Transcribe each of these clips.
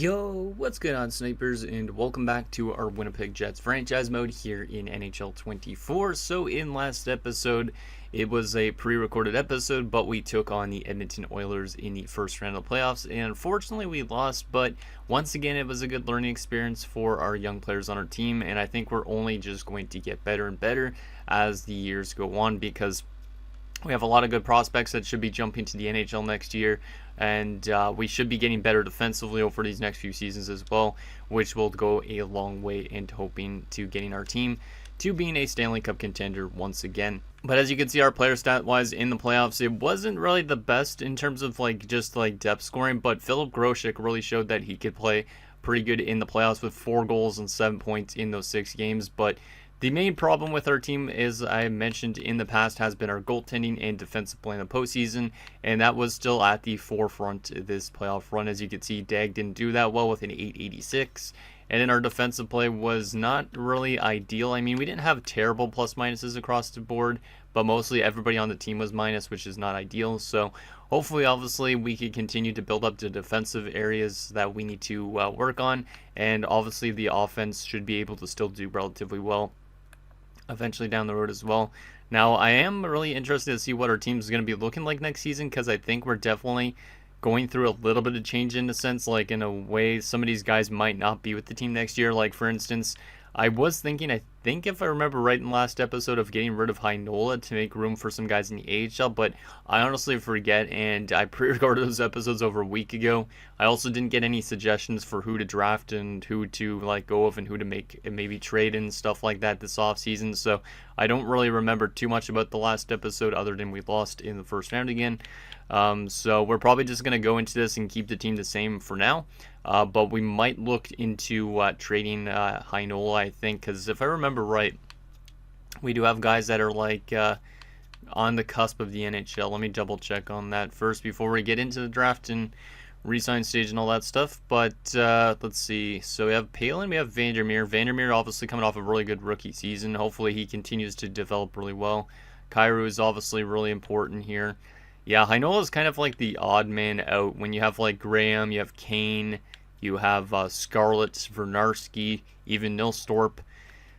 Yo, what's good on snipers, and welcome back to our Winnipeg Jets franchise mode here in NHL 24. So in last episode, it was a pre-recorded episode, but we took on the Edmonton Oilers in the first round of the playoffs, and unfortunately we lost, but once again it was a good learning experience for our young players on our team, and I think we're only just going to get better and better as the years go on, because we have a lot of good prospects that should be jumping to the NHL next year, and we should be getting better defensively over these next few seasons as well, which will go a long way into hoping to getting our team to being a Stanley Cup contender once again. But as you can see, our player stat wise in the playoffs, it wasn't really the best in terms of just depth scoring, but Philip Grosek really showed that he could play pretty good in the playoffs with 4 goals and 7 points in those 6 games. But the main problem with our team, as I mentioned in the past, has been our goaltending and defensive play in the postseason, and that was still at the forefront of this playoff run. As you can see, Dag didn't do that well with an 886, and then our defensive play was not really ideal. I mean, we didn't have terrible plus minuses across the board, but mostly everybody on the team was minus, which is not ideal. So hopefully, obviously, we can continue to build up the defensive areas that we need to work on, and obviously the offense should be able to still do relatively well eventually down the road as well. Now, I am really interested to see what our team is going to be looking like next season, because I think we're definitely going through a little bit of change in a sense. In a way, some of these guys might not be with the team next year. For instance, I was thinking, I think if I remember right in the last episode, of getting rid of Heinola to make room for some guys in the AHL, but I honestly forget, and I pre-recorded those episodes over a week ago. I also didn't get any suggestions for who to draft and who to go of and who to maybe trade and stuff like that this offseason, so I don't really remember too much about the last episode other than we lost in the first round again. So we're probably just going to go into this and keep the team the same for now. But we might look into trading Heinola, I think, because if I remember right, we do have guys that are on the cusp of the NHL. Let me double check on that first before we get into the draft and Resign stage and all that stuff. But let's see. So we have Palin, we have Vandermeer. Vandermeer obviously coming off a really good rookie season. Hopefully he continues to develop really well. Kyrou is obviously really important here. Yeah, Heinola is kind of like the odd man out. When you have Graham, you have Kane, you have Scarlett, Vernarski, even Nilstorp.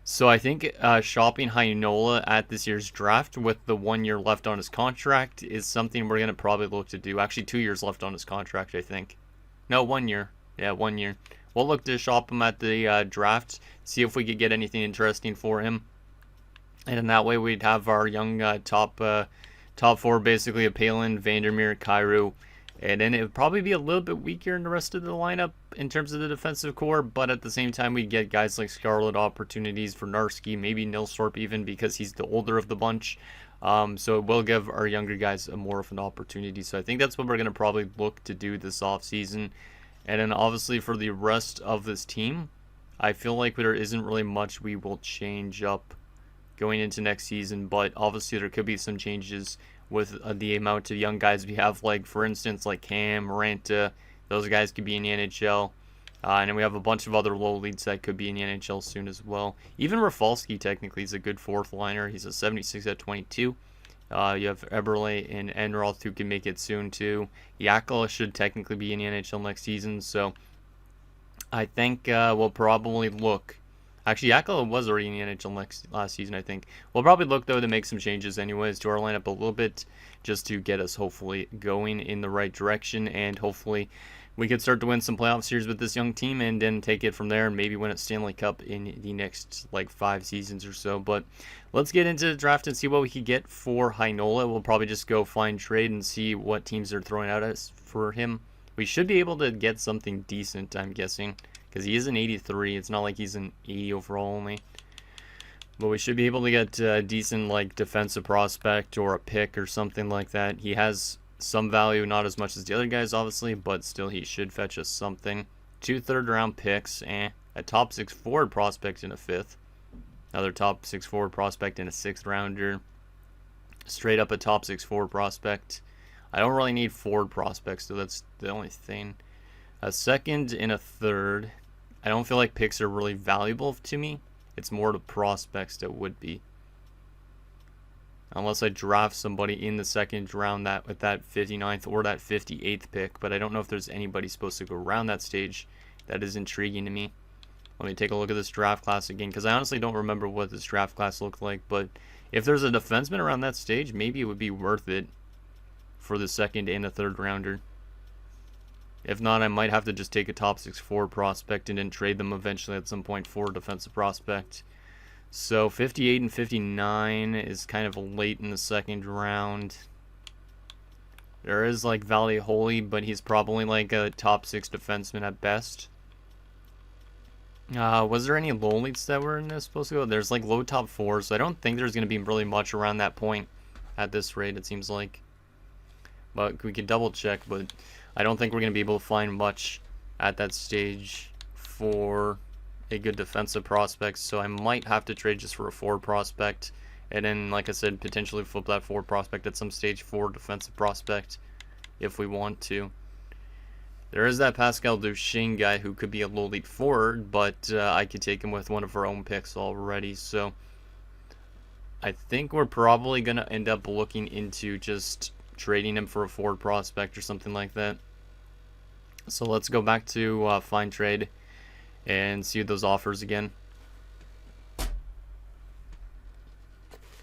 So I think shopping Heinola at this year's draft with the 1 year left on his contract is something we're going to probably look to do. Actually, 2 years left on his contract, I think. No, 1 year. Yeah, 1 year. We'll look to shop him at the draft, see if we could get anything interesting for him. And in that way, we'd have our young top 4, basically, of Palin, Vandermeer, Kyrou, and then it would probably be a little bit weaker in the rest of the lineup in terms of the defensive core, but at the same time, we get guys like Scarlett opportunities for Narski, maybe Nilstorp even, because he's the older of the bunch. So it will give our younger guys more of an opportunity. So I think that's what we're going to probably look to do this offseason. And then obviously for the rest of this team, I feel like there isn't really much we will change up going into next season, but obviously there could be some changes with the amount of young guys we have, for instance, Cam, Ranta. Those guys could be in the NHL. And then we have a bunch of other low leads that could be in the NHL soon as well. Even Rafalski technically is a good 4th liner. He's a 76 at 22. You have Eberle and Enroth who can make it soon too. Yakala should technically be in the NHL next season, so I think we'll probably look. Actually, Yakala was already in the NHL last season, I think. We'll probably look, though, to make some changes anyways to our lineup a little bit, just to get us hopefully going in the right direction, and hopefully we could start to win some playoff series with this young team and then take it from there and maybe win a Stanley Cup in the next 5 seasons or so. But let's get into the draft and see what we could get for Heinola. We'll probably just go find trade and see what teams are throwing out us for him. We should be able to get something decent, I'm guessing, because he is an 83. It's not like he's an 80 overall only. But we should be able to get a decent defensive prospect or a pick or something like that. He has some value, not as much as the other guys, obviously, but still he should fetch us something. 2 third-round picks, a top 6 forward prospect in a 5th. Another top 6 forward prospect in a 6th rounder. Straight up a top 6 forward prospect. I don't really need forward prospects, so that's the only thing. A 2nd and a 3rd. I don't feel like picks are really valuable to me. It's more the prospects that would be. Unless I draft somebody in the 2nd round with that 59th or that 58th pick. But I don't know if there's anybody supposed to go around that stage That is intriguing to me. Let me take a look at this draft class again, because I honestly don't remember what this draft class looked like. But if there's a defenseman around that stage, maybe it would be worth it for the second and a third rounder. If not, I might have to just take a top 6 forward prospect and then trade them eventually at some point for a defensive prospect. So 58 and 59 is kind of late in the second round. There is like Valley Holy, but he's probably like a top 6 defenseman at best. Was there any low elites that were in this supposed to go? There's like low top 4s, so I don't think there's going to be really much around that point at this rate, it seems like. But we could double check, but I don't think we're going to be able to find much at that stage for a good defensive prospect, so I might have to trade just for a forward prospect, and then, like I said, potentially flip that forward prospect at some stage for defensive prospect if we want to. There is that Pascal Duchesne guy who could be a low elite forward, but I could take him with one of our own picks already, so I think we're probably going to end up looking into just trading him for a forward prospect or something like that. So let's go back to find trade and see those offers again.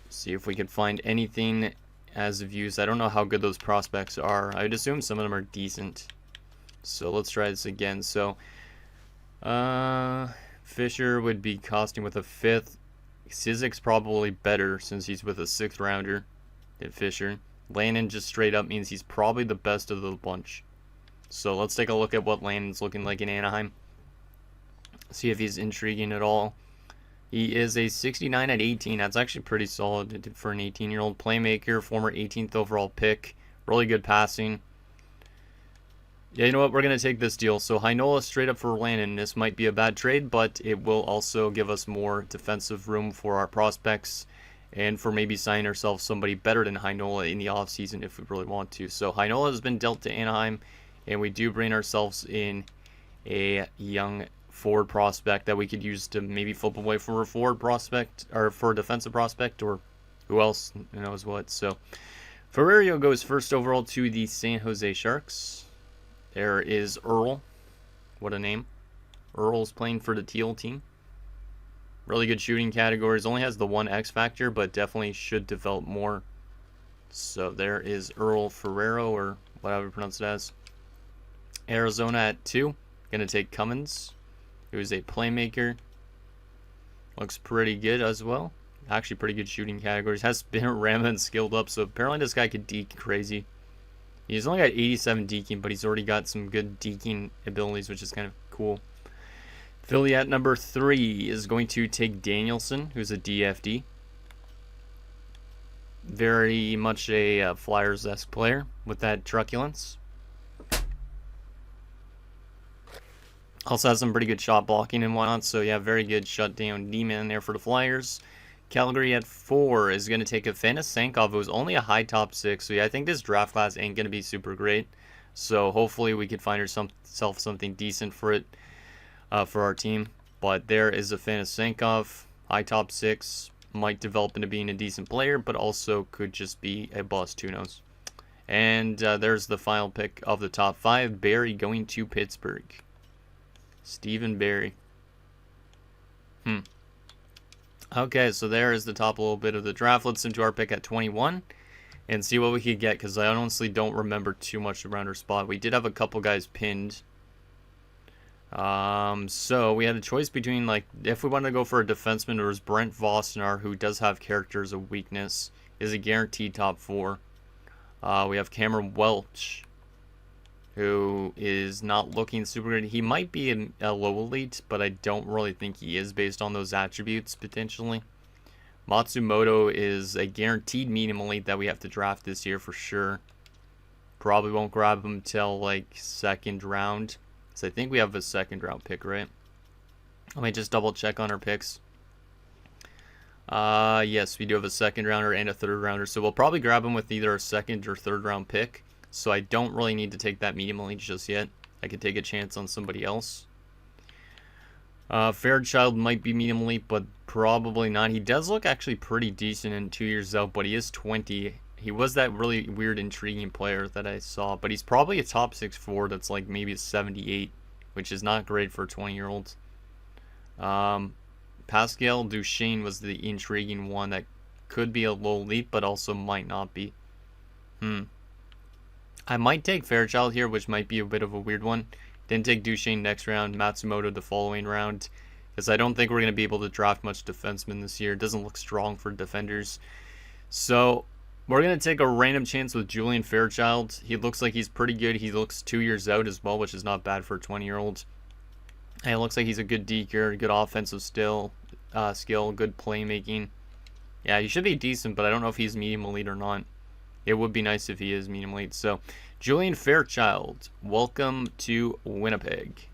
See if we can find anything as of use. I don't know how good those prospects are. I'd assume some of them are decent. So let's try this again. So Fisher would be costing with a 5th. Sizek's probably better since he's with a 6th rounder than Fisher. Landon just straight up means he's probably the best of the bunch. So let's take a look at what Landon's looking like in Anaheim. See if he's intriguing at all. He is a 69 at 18. That's actually pretty solid for an 18-year-old playmaker, former 18th overall pick. Really good passing. Yeah, you know what? We're going to take this deal. So Heinola straight up for Landon. This might be a bad trade, but it will also give us more defensive room for our prospects and for maybe signing ourselves somebody better than Heinola in the offseason if we really want to. So Heinola has been dealt to Anaheim, and we do bring ourselves in a young forward prospect that we could use to maybe flip away for a forward prospect or for a defensive prospect, or who else knows what. So Ferrerio goes first overall to the San Jose Sharks. There is Earl. What a name. Earl's playing for the Teal team. Really good shooting categories. Only has the one X factor, but definitely should develop more. So there is Earl Ferrero, or whatever you pronounce it as. Arizona at 2. Going to take Cummins, who's a playmaker. Looks pretty good as well. Actually pretty good shooting categories. Has spinner, ram, and skilled up, so apparently this guy could deke crazy. He's only got 87 deking, but he's already got some good deking abilities, which is kind of cool. Philly at number 3 is going to take Danielson, who's a DFD. Very much a Flyers-esque player with that truculence. Also has some pretty good shot blocking and whatnot, so yeah, very good shutdown D-man there for the Flyers. Calgary at 4 is going to take Evgeny Sankov, who's only a high top 6, so yeah, I think this draft class ain't going to be super great. So hopefully we could find ourselves something decent for it, for our team. But there is Evgeny Sankov, high top 6, might develop into being a decent player, but also could just be a bust, who knows. And there's the final pick of the top 5, Barry going to Pittsburgh. Stephen Barry. Okay, so there is the top little bit of the draft. Let's into our pick at 21 and see what we could get, because I honestly don't remember too much around our spot. We did have a couple guys pinned. So we had a choice between, like, if we wanted to go for a defenseman, there was Brent Vosnar, who does have character as a weakness, is a guaranteed top 4. We have Cameron Welch, who is not looking super good. He might be a low elite, but I don't really think he is based on those attributes, potentially. Matsumoto is a guaranteed medium elite that we have to draft this year for sure. Probably won't grab him till, like, 2nd round. So I think we have a 2nd round pick, right? Let me just double check on our picks. Yes, we do have a 2nd rounder and a 3rd rounder. So we'll probably grab him with either a 2nd or 3rd round pick. So I don't really need to take that medium elite just yet. I could take a chance on somebody else. Fairchild might be medium elite, but probably not. He does look actually pretty decent in 2 years out, but he is 20. He was that really weird, intriguing player that I saw, but he's probably a top 6 forward that's like maybe a 78 which is not great for a 20-year-old. Pascal Duchesne was the intriguing one that could be a low leap, but also might not be. I might take Fairchild here, which might be a bit of a weird one. Then take Duchesne next round, Matsumoto the following round, because I don't think we're going to be able to draft much defensemen this year. It doesn't look strong for defenders. So we're going to take a random chance with Julian Fairchild. He looks like he's pretty good. He looks 2 years out as well, which is not bad for a 20-year-old. And it looks like he's a good deker, good offensive skill, good playmaking. Yeah, he should be decent, but I don't know if he's medium elite or not. It would be nice if he is medium elite. So, Julian Fairchild, welcome to Winnipeg.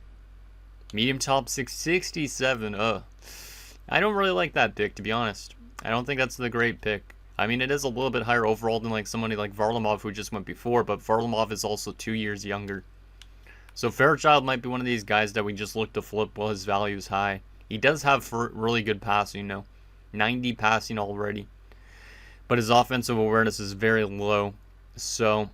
Medium top 667. I don't really like that pick, to be honest. I don't think that's the great pick. I mean, it is a little bit higher overall than like somebody like Varlamov who just went before, but Varlamov is also 2 years younger. So Fairchild might be one of these guys that we just look to flip while his value is high. He does have really good passing, 90 passing already. But his offensive awareness is very low. So,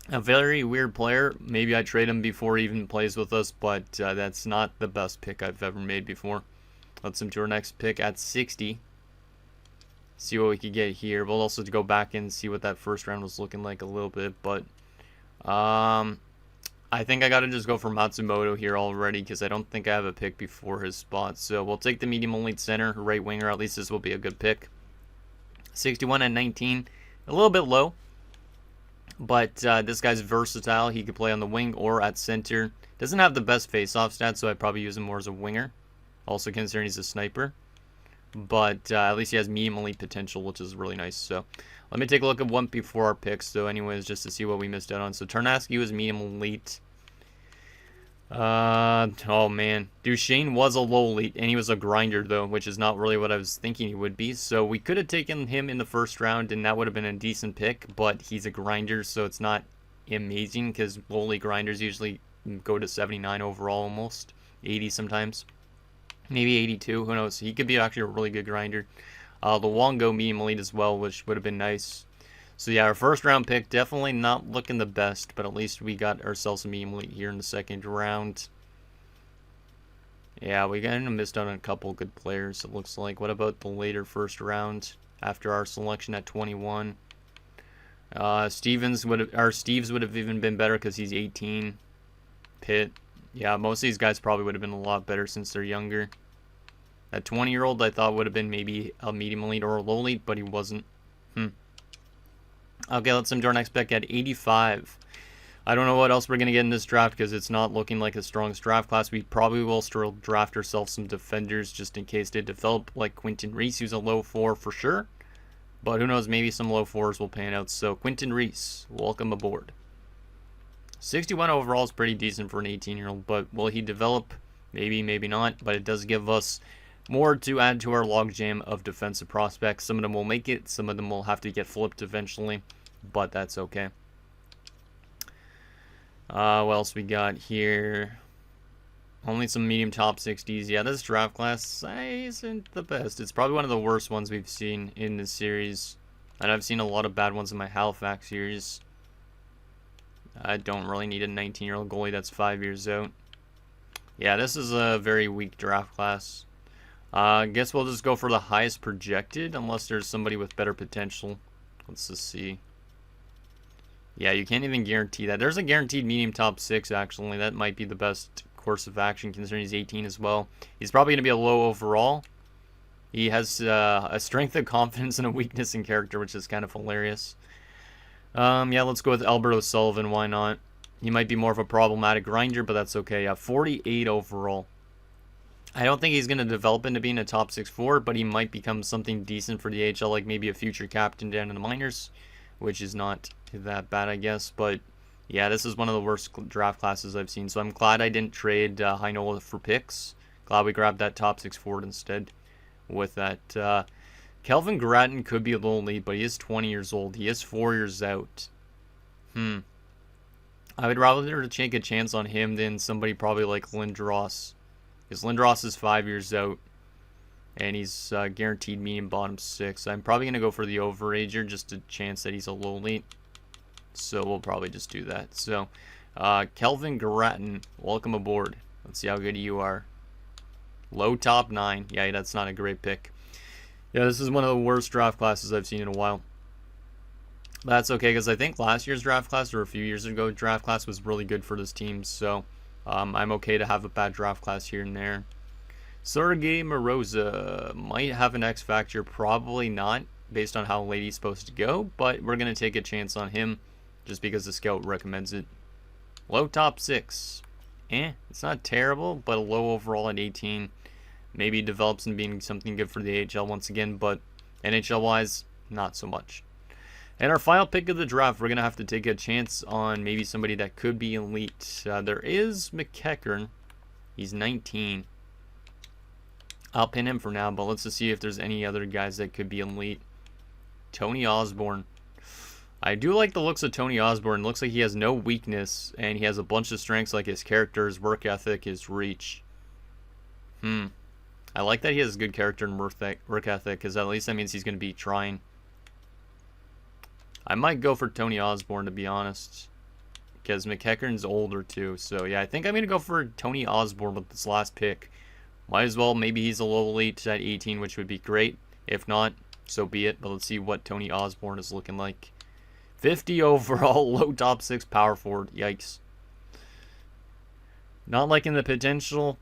a very weird player. Maybe I trade him before he even plays with us, but that's not the best pick I've ever made before. Let's move to our next pick at 60. See what we could get here. We'll also go back and see what that first round was looking like a little bit. But, I think I got to just go for Matsumoto here already because I don't think I have a pick before his spot. So, we'll take the medium elite center, right winger. At least this will be a good pick. 61 at 19, a little bit low, but this guy's versatile. He could play on the wing or at center. Doesn't have the best face-off stats, so I'd probably use him more as a winger. Also considering he's a sniper, but at least he has medium elite potential, which is really nice. So let me take a look at one before our picks. So anyways, just to see what we missed out on. So Tarnasky was medium elite. Oh man, Duchesne was a low elite, and he was a grinder though, which is not really what I was thinking he would be. So we could have taken him in the first round, and that would have been a decent pick, but he's a grinder, so it's not amazing, because low elite grinders usually go to 79 overall almost, 80 sometimes, maybe 82, who knows. He could be actually a really good grinder. Luongo medium elite as well, which would have been nice. So yeah, our first round pick, definitely not looking the best, but at least we got ourselves a medium elite here in the second round. Yeah, we kind of missed out on a couple good players, it looks like. What about the later first round after our selection at 21? Steves would have even been better because he's 18. Pitt. Yeah, most of these guys probably would have been a lot better since they're younger. That 20-year-old I thought would have been maybe a medium elite or a low elite, but he wasn't. Okay, let's move to our next pick at 85. I don't know what else we're going to get in this draft because it's not looking like the strongest draft class. We probably will still draft ourselves some defenders just in case they develop, like Quentin Reese, who's a low 4 for sure. But who knows, maybe some low 4s will pan out. So Quentin Reese, welcome aboard. 61 overall is pretty decent for an 18-year-old, but will he develop? Maybe, maybe not. But it does give us more to add to our logjam of defensive prospects. Some of them will make it. Some of them will have to get flipped eventually. But that's okay. What else we got here? Only some medium top 60s. Yeah, this draft class isn't the best. It's probably one of the worst ones we've seen in this series. And I've seen a lot of bad ones in my Halifax series. I don't really need a 19-year-old goalie that's 5 years out. Yeah, this is a very weak draft class. I guess we'll just go for the highest projected, unless there's somebody with better potential. Let's just see. Yeah, you can't even guarantee that. There's a guaranteed medium top 6, actually. That might be the best course of action, considering he's 18 as well. He's probably going to be a low overall. He has a strength of confidence and a weakness in character, which is kind of hilarious. Yeah, let's go with Albert O'Sullivan. Why not? He might be more of a problematic grinder, but that's okay. Yeah, 48 overall. I don't think he's going to develop into being a top 6 forward, but he might become something decent for the AHL, like maybe a future captain down in the minors, which is not that bad, I guess. But yeah, this is one of the worst draft classes I've seen, so I'm glad I didn't trade Heinola for picks. Glad we grabbed that top 6 forward instead with that. Kelvin Gratton could be a little elite, but he is 20 years old. He is 4 years out. I would rather take a chance on him than somebody probably like Lindros. Because Lindros is 5 years out, and he's guaranteed medium bottom 6. I'm probably going to go for the overager, just a chance that he's a low elite. So we'll probably just do that. So Kelvin Grattan, welcome aboard. Let's see how good you are. Low top 9. Yeah, that's not a great pick. Yeah, this is one of the worst draft classes I've seen in a while. That's okay, because I think last year's draft class, or a few years ago draft class, was really good for this team. So I'm okay to have a bad draft class here and there. Sergei Moroza might have an X factor, probably not, based on how late he's supposed to go, but we're going to take a chance on him just because the scout recommends it. Low top 6. It's not terrible, but a low overall at 18. Maybe develops into being something good for the AHL once again, but NHL-wise, not so much. And our final pick of the draft, we're going to have to take a chance on maybe somebody that could be elite. There is McEachern. He's 19. I'll pin him for now, but let's just see if there's any other guys that could be elite. Tony Osborne. I do like the looks of Tony Osborne. Looks like he has no weakness, and he has a bunch of strengths like his character, his work ethic, his reach. I like that he has good character and work ethic, because at least that means he's going to be trying. I might go for Tony Osborne, to be honest, because McEachern's older too. So yeah, I think I'm going to go for Tony Osborne with this last pick. Might as well. Maybe he's a low elite at 18, which would be great. If not, so be it. But let's see what Tony Osborne is looking like. 50 overall, low top 6 power forward. Yikes. Not liking the potential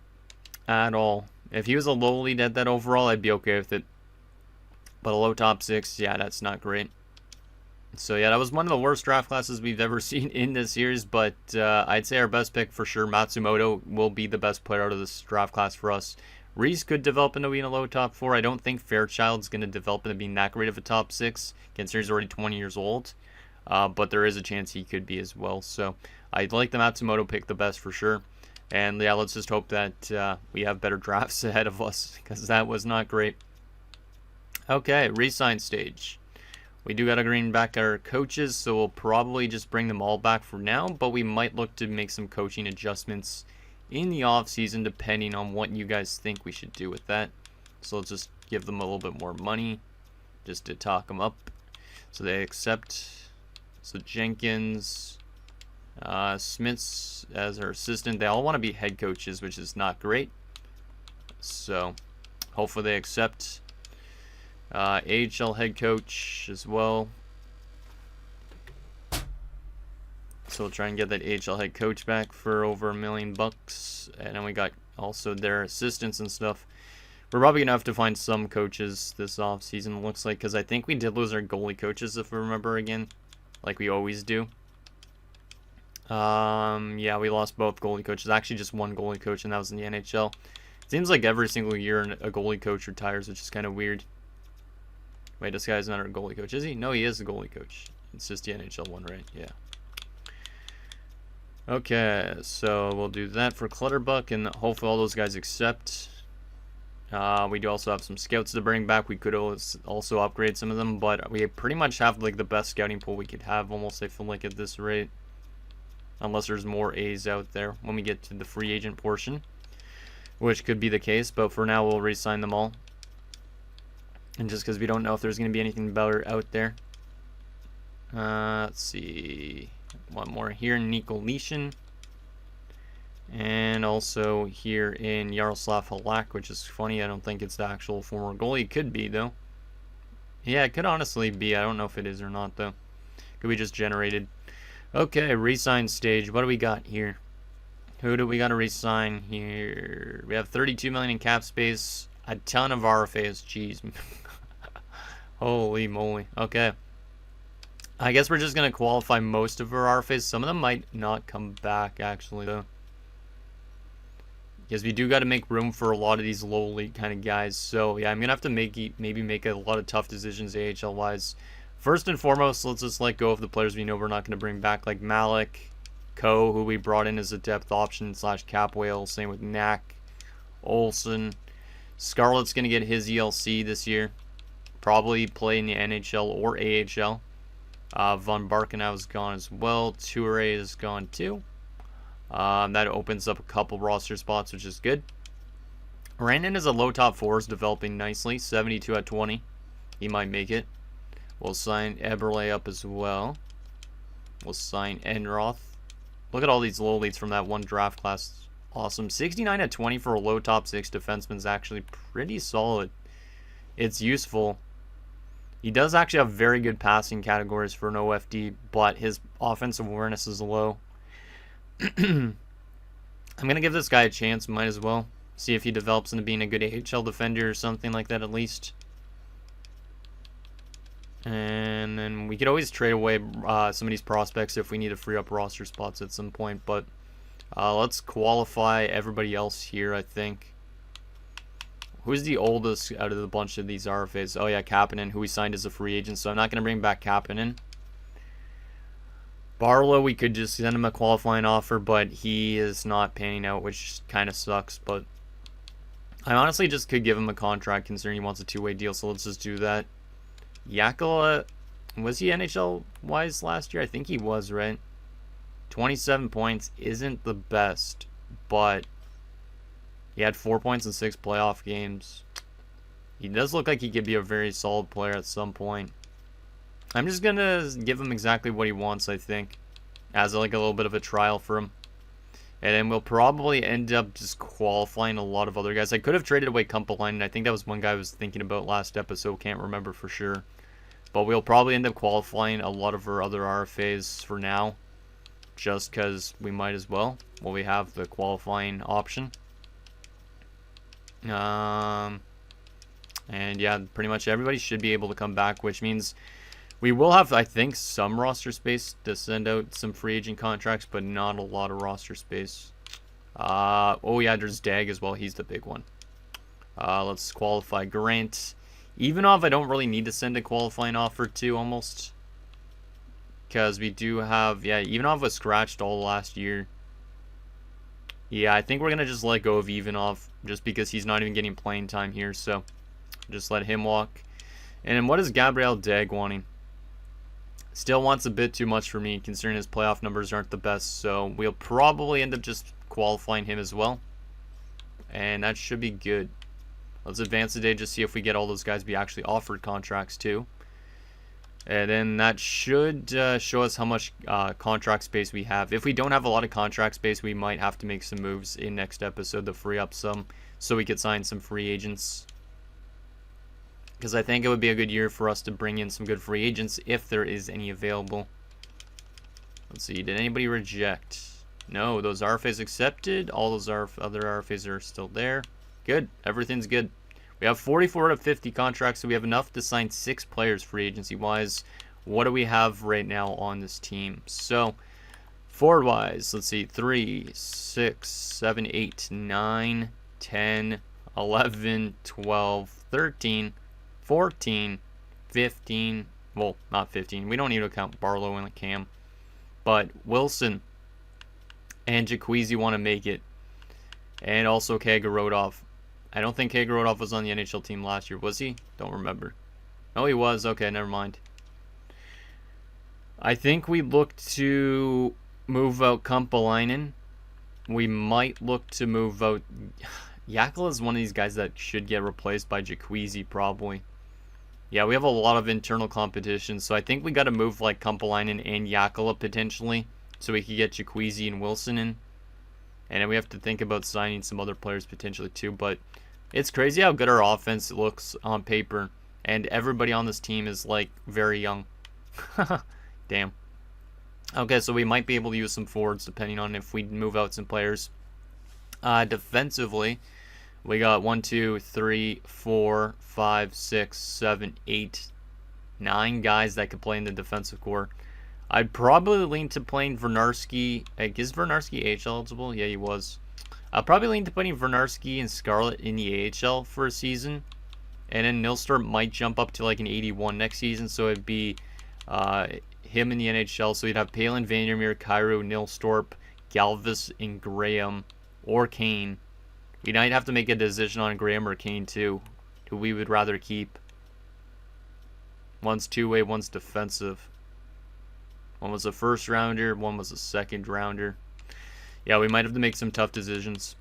at all. If he was a low elite at that overall, I'd be okay with it. But a low top 6, yeah, that's not great. So yeah, that was one of the worst draft classes we've ever seen in this series, but I'd say our best pick for sure, Matsumoto, will be the best player out of this draft class for us. Reese could develop into being a low top 4. I don't think Fairchild's going to develop into being that great of a top 6, considering he's already 20 years old. But there is a chance he could be as well. So I'd like the Matsumoto pick the best for sure. And yeah, let's just hope that we have better drafts ahead of us, because that was not great. Okay, Resign stage. We do got to bring back our coaches, so we'll probably just bring them all back for now, but we might look to make some coaching adjustments in the off season depending on what you guys think we should do with that. So let's just give them a little bit more money just to talk them up so they accept. So Jenkins, Smiths as our assistant, they all want to be head coaches, which is not great. So hopefully they accept. AHL head coach as well. So we'll try and get that AHL head coach back for over $1 million. And then we got also their assistants and stuff. We're probably going to have to find some coaches this offseason, looks like, because I think we did lose our goalie coaches, if we remember again, like we always do. Yeah, we lost both goalie coaches. Actually, just one goalie coach, and that was in the NHL. It seems like every single year a goalie coach retires, which is kind of weird. Wait, this guy's not our goalie coach, is he? No, he is the goalie coach. It's just the NHL one, right? Yeah. Okay, so we'll do that for Clutterbuck, and hopefully all those guys accept. We do also have some scouts to bring back. We could also upgrade some of them, but we pretty much have like the best scouting pool we could have, almost, I feel like, at this rate. Unless there's more A's out there when we get to the free agent portion, which could be the case, but for now we'll re-sign them all. And just because we don't know if there's going to be anything better out there. Let's see. One more here, Nikoleshin. And also here in Yaroslav Halak, which is funny. I don't think it's the actual former goalie. It could be, though. Yeah, it could honestly be. I don't know if it is or not, though. Could be just generated. Okay, re-sign stage. What do we got here? Who do we got to re-sign here? We have 32 million in cap space. A ton of RFAs. Jeez. Holy moly. Okay. I guess we're just going to qualify most of our RFAs. Some of them might not come back, actually, though. Because we do got to make room for a lot of these low elite kind of guys. So, yeah, I'm going to have to maybe make a lot of tough decisions AHL-wise. First and foremost, let's just let go of the players we know we're not going to bring back, like Malik, Ko, who we brought in as a depth option / cap whale. Same with Knack, Olsen. Scarlett's going to get his ELC this year. Probably play in the NHL or AHL. Von Barkenau is gone as well. Toure is gone too. That opens up a couple roster spots, which is good. Randon is a low top 4, is developing nicely. 72 at 20. He might make it. We'll sign Eberle up as well. We'll sign Enroth. Look at all these low leads from that one draft class. Awesome. 69 at 20 for a low top 6 defenseman is actually pretty solid. It's useful. He does actually have very good passing categories for an OFD, but his offensive awareness is low. I'm going to give this guy a chance, might as well. See if he develops into being a good AHL defender or something like that at least. And then we could always trade away some of these prospects if we need to free up roster spots at some point. But let's qualify everybody else here, I think. Who's the oldest out of the bunch of these RFAs? Oh, yeah, Kapanen, who we signed as a free agent. So I'm not going to bring back Kapanen. Barlow, we could just send him a qualifying offer, but he is not panning out, which kind of sucks. But I honestly just could give him a contract considering he wants a two-way deal, so let's just do that. Yakala, was he NHL-wise last year? I think he was, right? 27 points isn't the best, but he had 4 points in 6 playoff games. He does look like he could be a very solid player at some point. I'm just going to give him exactly what he wants, I think, as like a little bit of a trial for him. And then we'll probably end up just qualifying a lot of other guys. I could have traded away Kumpelainen. I think that was one guy I was thinking about last episode. Can't remember for sure. But we'll probably end up qualifying a lot of our other RFAs for now. Just because we might as well. Well, we have the qualifying option. And yeah, pretty much everybody should be able to come back, which means we will have, I think, some roster space to send out some free agent contracts, but not a lot of roster space. Oh yeah, there's Dag as well. He's the big one. Let's qualify Grant. Ivanov, I don't really need to send a qualifying offer to, almost. Because we do have, yeah, Ivanov was scratched all last year. Yeah, I think we're going to just let go of Ivanov, just because he's not even getting playing time here, so just let him walk. And then what is Gabriel Dag wanting? Still wants a bit too much for me, considering his playoff numbers aren't the best, so we'll probably end up just qualifying him as well. And that should be good. Let's advance today, just see if we get all those guys be actually offered contracts too. And then that should show us how much contract space we have. If we don't have a lot of contract space, we might have to make some moves in next episode to free up some, so we could sign some free agents. Because I think it would be a good year for us to bring in some good free agents if there is any available. Let's see, did anybody reject? No, those RFAs accepted. All those other RFAs are still there. Good, everything's good. We have 44 out of 50 contracts, so we have enough to sign 6 players free agency-wise. What do we have right now on this team? So, forward-wise, let's see, 3, 6, 7, 8, 9, 10, 11, 12, 13, 14, 15, well, not 15. We don't need to count Barlow and Cam. But Wilson and Jaqueezi want to make it. And also Kagorodov. I don't think Kagorodov was on the NHL team last year. Was he? Don't remember. Oh, he was. Okay, never mind. I think we look to move out Kumpelainen. We might look to move out... Yakala is one of these guys that should get replaced by Jaqueezi, probably. Yeah, we have a lot of internal competition, so I think we got to move like Kumpelainen and Yakala potentially, so we could get Jaqueezi and Wilson in. And then we have to think about signing some other players potentially too, but it's crazy how good our offense looks on paper, and everybody on this team is like very young. Damn. Okay, so we might be able to use some forwards depending on if we move out some players. Defensively, we got 1, 2, 3, 4, 5, 6, 7, 8, 9 guys that could play in the defensive core. I'd probably lean to playing Vernarski. Is Vernarski AHL eligible? Yeah, he was. I'll probably lean to putting Vernarski and Scarlett in the AHL for a season. And then Nilstorp might jump up to like an 81 next season. So it'd be him in the NHL. So you'd have Palin, Vandermeer, Cairo, Nilstorp, Galvis, and Graham. Or Kane. We might have to make a decision on Graham or Kane too. Who we would rather keep. One's two-way, one's defensive. One was a first rounder, one was a second rounder. Yeah, we might have to make some tough decisions.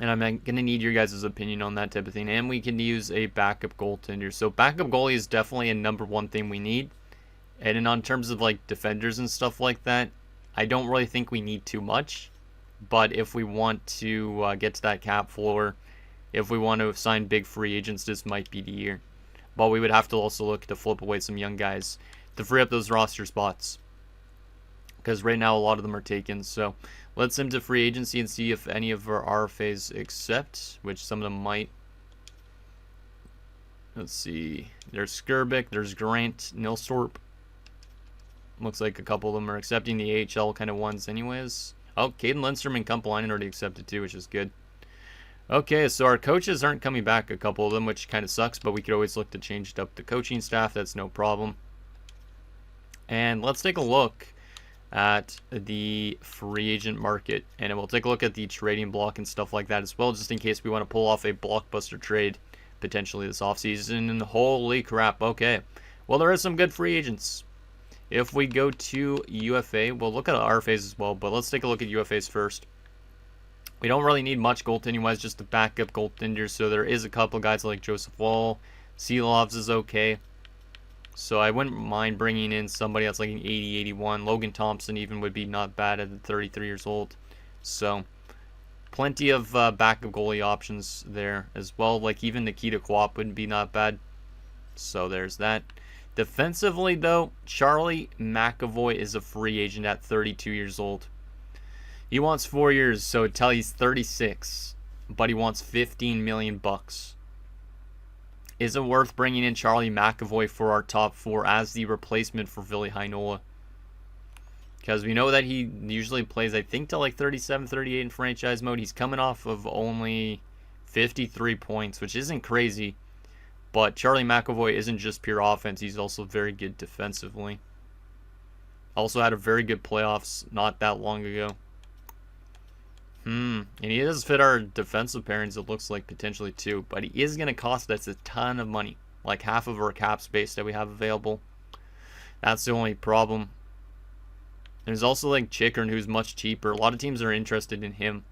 And I'm going to need your guys' opinion on that type of thing. And we can use a backup goaltender. So backup goalie is definitely a #1 thing we need. And then on terms of like defenders and stuff like that, I don't really think we need too much. But if we want to get to that cap floor, if we want to sign big free agents, this might be the year. But we would have to also look to flip away some young guys to free up those roster spots. Because right now a lot of them are taken. So let's send to free agency and see if any of our RFAs accept, which some of them might. Let's see. There's Skirbick, there's Grant, Nilstorp. Looks like a couple of them are accepting the AHL kind of ones anyways. Oh, Caden Lindstrom and Kumpelainen already accepted too, which is good. Okay, so our coaches aren't coming back, a couple of them, which kind of sucks, but we could always look to change it up the coaching staff. That's no problem. And let's take a look at the free agent market, and we'll take a look at the trading block and stuff like that as well, just in case we want to pull off a blockbuster trade potentially this offseason. And holy crap, okay. Well, there are some good free agents. If we go to UFA, we'll look at RFAs as well, but let's take a look at UFAs first. We don't really need much goaltending-wise, just a backup goaltender, so there is a couple guys like Joseph Wall. Seelovs is okay. So I wouldn't mind bringing in somebody that's like an 80, 81. Logan Thompson even would be not bad at 33 years old. So plenty of backup goalie options there as well. Like even Nikita Kwap wouldn't be not bad. So there's that. Defensively, though, Charlie McAvoy is a free agent at 32 years old. He wants 4 years, so until he's 36, but he wants $15 million bucks. Is it worth bringing in Charlie McAvoy for our top 4 as the replacement for Ville Heinola? Because we know that he usually plays, I think, till like 37, 38 in franchise mode. He's coming off of only 53 points, which isn't crazy. But Charlie McAvoy isn't just pure offense. He's also very good defensively. Also had a very good playoffs not that long ago. And he does fit our defensive pairings, it looks like, potentially too. But he is going to cost us a ton of money. Like half of our cap space that we have available. That's the only problem. There's also like Chikrin, who's much cheaper. A lot of teams are interested in him.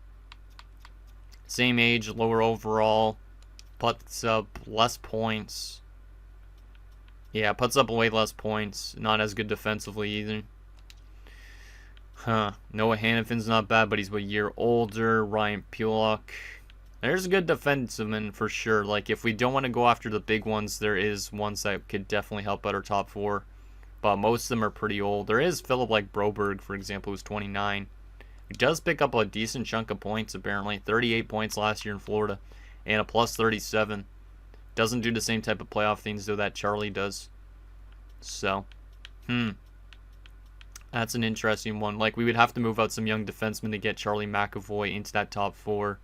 Same age, lower overall. Puts up less points. Yeah, puts up way less points. Not as good defensively either. Noah Hannafin's not bad, but he's a year older. Ryan Pulock. There's a good defenseman for sure. Like, if we don't want to go after the big ones, there is ones that could definitely help out our top 4. But most of them are pretty old. There is Philip like Broberg, for example, who's 29. He does pick up a decent chunk of points, apparently. 38 points last year in Florida. And a plus 37. Doesn't do the same type of playoff things, though, that Charlie does. So, that's an interesting one. Like, we would have to move out some young defensemen to get Charlie McAvoy into that top 4.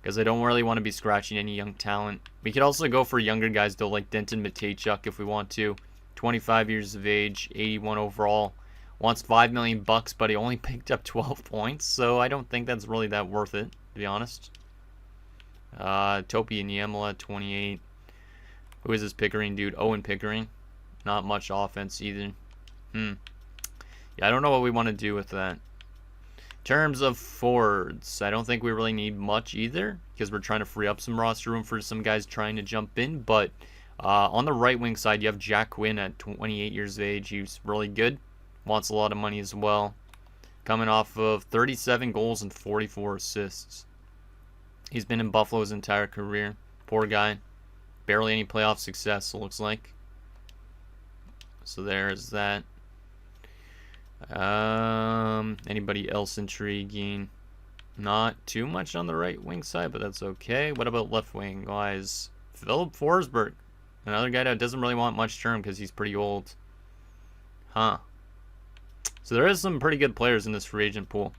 Because I don't really want to be scratching any young talent. We could also go for younger guys, though, like Denton Mateychuk if we want to. 25 years of age, 81 overall. Wants $5 million bucks, but he only picked up 12 points. So I don't think that's really that worth it, to be honest. Topi Niemela, 28. Who is this Pickering dude? Owen Pickering. Not much offense either. Yeah, I don't know what we want to do with that. In terms of forwards, I don't think we really need much either, because we're trying to free up some roster room for some guys trying to jump in. But on the right wing side, you have Jack Quinn at 28 years of age. He's really good. Wants a lot of money as well. Coming off of 37 goals and 44 assists. He's been in Buffalo his entire career. Poor guy. Barely any playoff success, it looks like. So there's that. Anybody else intriguing? Not too much on the right wing side, but that's okay. What about left wing guys? Philip Forsberg. Another guy that doesn't really want much term because he's pretty old. So there is some pretty good players in this free agent pool.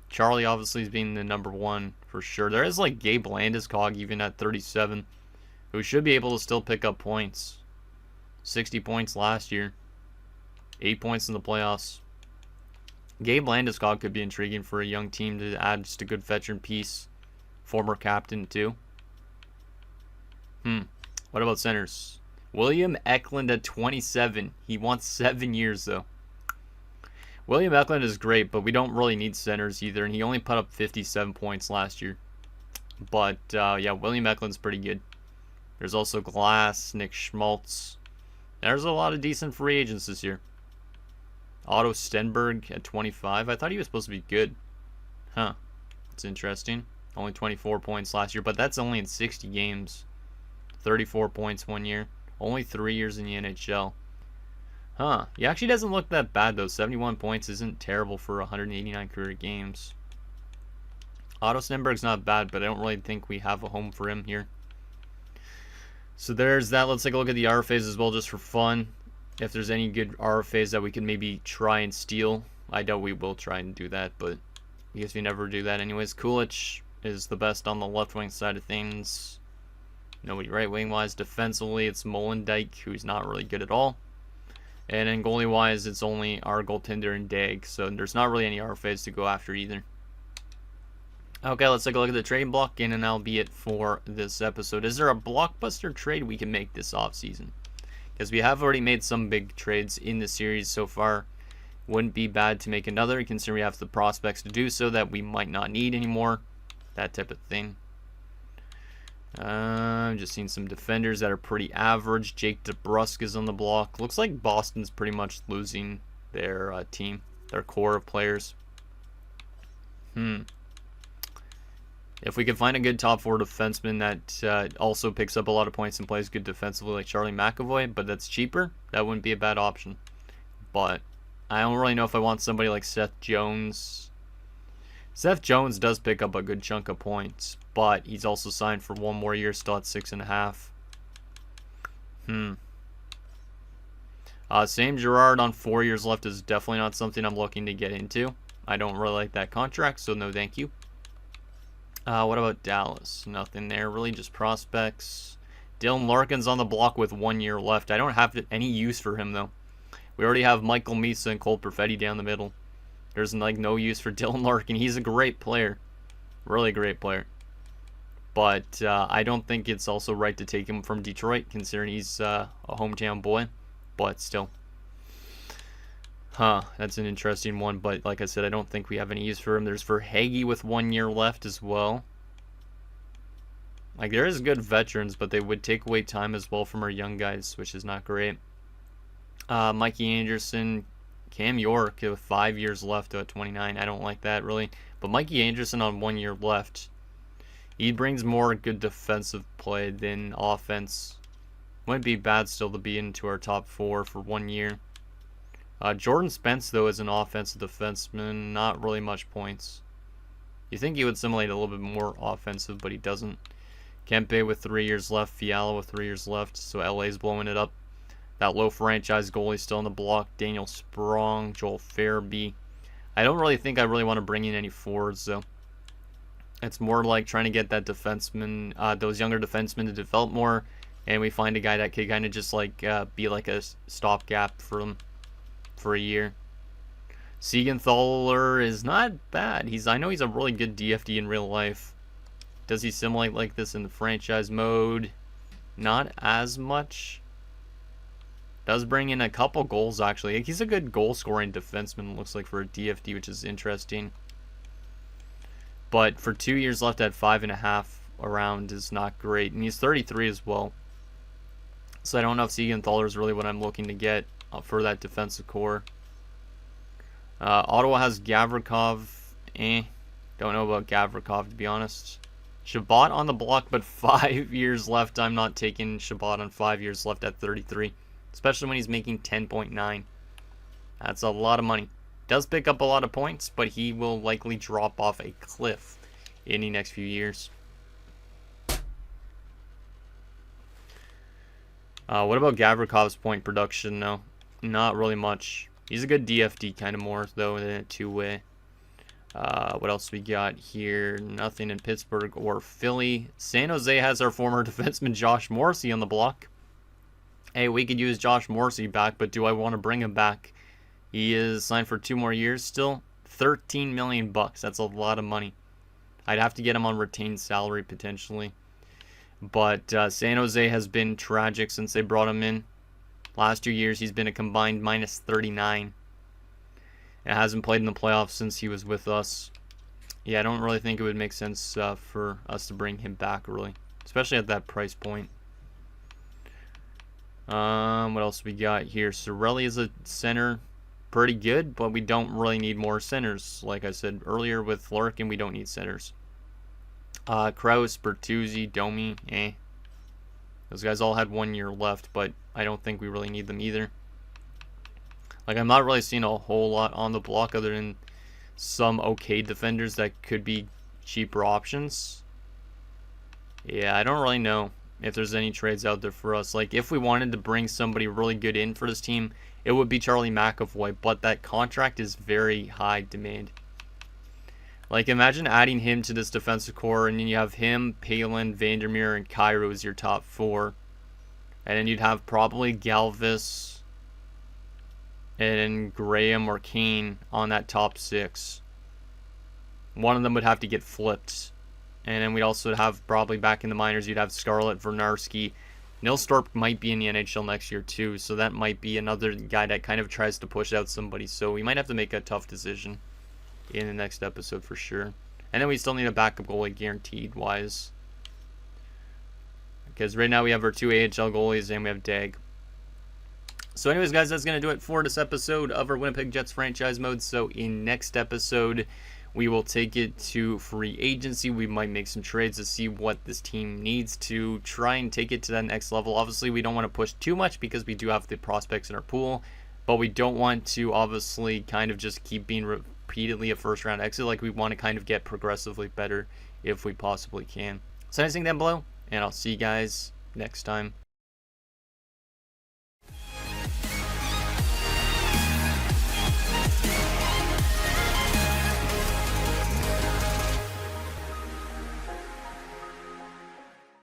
Charlie obviously is being the number 1 for sure. There is like Gabe Landeskog even at 37, who should be able to still pick up points. 60 points last year. 8 points in the playoffs. Gabe Landeskog could be intriguing for a young team to add just a good veteran piece. Former captain too. What about centers? William Eklund at 27. He wants 7 years though. William Eklund is great, but we don't really need centers either, and he only put up 57 points last year. But, yeah, William Eklund's pretty good. There's also Glass, Nick Schmaltz. There's a lot of decent free agents this year. Otto Stenberg at 25. I thought he was supposed to be good. Huh. That's interesting. Only 24 points last year, but that's only in 60 games. 34 points 1 year. Only 3 years in the NHL. Huh. He actually doesn't look that bad, though. 71 points isn't terrible for 189 career games. Otto Stenberg's not bad, but I don't really think we have a home for him here. So there's that. Let's take a look at the RFAs as well, just for fun. If there's any good RFAs that we can maybe try and steal. I doubt we will try and do that, but I guess we never do that anyways. Kulich is the best on the left wing side of things. Nobody right wing wise. Defensively, it's Molendijk, who's not really good at all. And then goalie wise, it's only our goaltender and Dag, so there's not really any RFAs to go after either. Okay, let's take a look at the trade block, and then that'll be it for this episode. Is there a blockbuster trade we can make this offseason? Because we have already made some big trades in the series so far. Wouldn't be bad to make another, considering we have the prospects to do so that we might not need anymore. That type of thing. I'm just seeing some defenders that are pretty average. Jake DeBrusk is on the block. Looks like Boston's pretty much losing their team, their core of players. If we could find a good top four defenseman that also picks up a lot of points and plays good defensively like Charlie McAvoy, but that's cheaper, that wouldn't be a bad option. But I don't really know if I want somebody like Seth Jones. Seth Jones does pick up a good chunk of points, but he's also signed for 1 more year, still at 6.5. Sam Girard on 4 years left is definitely not something I'm looking to get into. I don't really like that contract, so no thank you. What about Dallas? Nothing there, really, just prospects. Dylan Larkin's on the block with 1 year left. I don't have any use for him, though. We already have Michael Misa and Cole Perfetti down the middle. There's like no use for Dylan Larkin. He's a great player. Really great player. But I don't think it's also right to take him from Detroit, considering he's a hometown boy. But still. That's an interesting one, but like I said, I don't think we have any use for him. There's Verhaeghe with 1 year left as well. Like, there is good veterans, but they would take away time as well from our young guys, which is not great. Mikey Anderson, Cam York with 5 years left at 29. I don't like that, really. But Mikey Anderson on 1 year left. He brings more good defensive play than offense. Wouldn't be bad still to be into our top 4 for 1 year. Jordan Spence, though, is an offensive defenseman. Not really much points. You think he would simulate a little bit more offensive, but he doesn't. Kempe with 3 years left. Fiala with 3 years left. So LA's blowing it up. That low franchise goalie still on the block. Daniel Sprong, Joel Farabee. I don't really think I really want to bring in any forwards, though. It's more like trying to get that defenseman, those younger defensemen to develop more. And we find a guy that could kind of just like be like a stopgap for them. For a year. Siegenthaler is not bad. I know he's a really good DFD in real life. Does he simulate like this in the franchise mode? Not as much. Does bring in a couple goals, actually. He's a good goal-scoring defenseman, looks like, for a DFD, which is interesting. But for 2 years left at 5.5 around is not great. And he's 33 as well. So I don't know if Siegenthaler is really what I'm looking to get for that defensive core. Ottawa has Gavrikov. Don't know about Gavrikov, to be honest. Shabbat on the block, but 5 years left. I'm not taking Shabbat on 5 years left at 33. Especially when he's making 10.9. That's a lot of money. Does pick up a lot of points, but he will likely drop off a cliff in the next few years. What about Gavrikov's point production, though? Not really much. He's a good DFD kind of more, though, than a two-way. What else we got here? Nothing in Pittsburgh or Philly. San Jose has our former defenseman Josh Morrissey on the block. Hey, we could use Josh Morrissey back, but do I want to bring him back? He is signed for 2 more years still. $13 million bucks. That's a lot of money. I'd have to get him on retained salary potentially. But San Jose has been tragic since they brought him in. Last 2 years, he's been a combined minus 39. It hasn't played in the playoffs since he was with us. Yeah, I don't really think it would make sense for us to bring him back, really. Especially at that price point. What else we got here? Sorelli is a center. pretty good, but we don't really need more centers. Like I said earlier with Larkin, we don't need centers. Kraus, Bertuzzi, Domi, those guys all had 1 year left, but I don't think we really need them either. Like, I'm not really seeing a whole lot on the block other than some okay defenders that could be cheaper options. Yeah, I don't really know if there's any trades out there for us. Like, if we wanted to bring somebody really good in for this team, it would be Charlie McAvoy, but that contract is very high demand. Like, imagine adding him to this defensive core, and then you have him, Palin, Vandermeer, and Cairo as your top 4. And then you'd have probably Galvis and Graham or Kane on that top 6. One of them would have to get flipped. And then we'd also have, probably back in the minors, you'd have Scarlett, Vernarski. Nilstorp might be in the NHL next year too, so that might be another guy that kind of tries to push out somebody. So we might have to make a tough decision in the next episode for sure. And then we still need a backup goalie guaranteed wise. Because right now we have our 2 AHL goalies and we have Dag. So anyways, guys, that's going to do it for this episode of our Winnipeg Jets franchise mode. So in next episode, we will take it to free agency. We might make some trades to see what this team needs to try and take it to that next level. Obviously, we don't want to push too much because we do have the prospects in our pool. But we don't want to obviously kind of just keep being repeatedly a first round exit. Like, we want to kind of get progressively better if we possibly can. So anything down below, and I'll see you guys next time.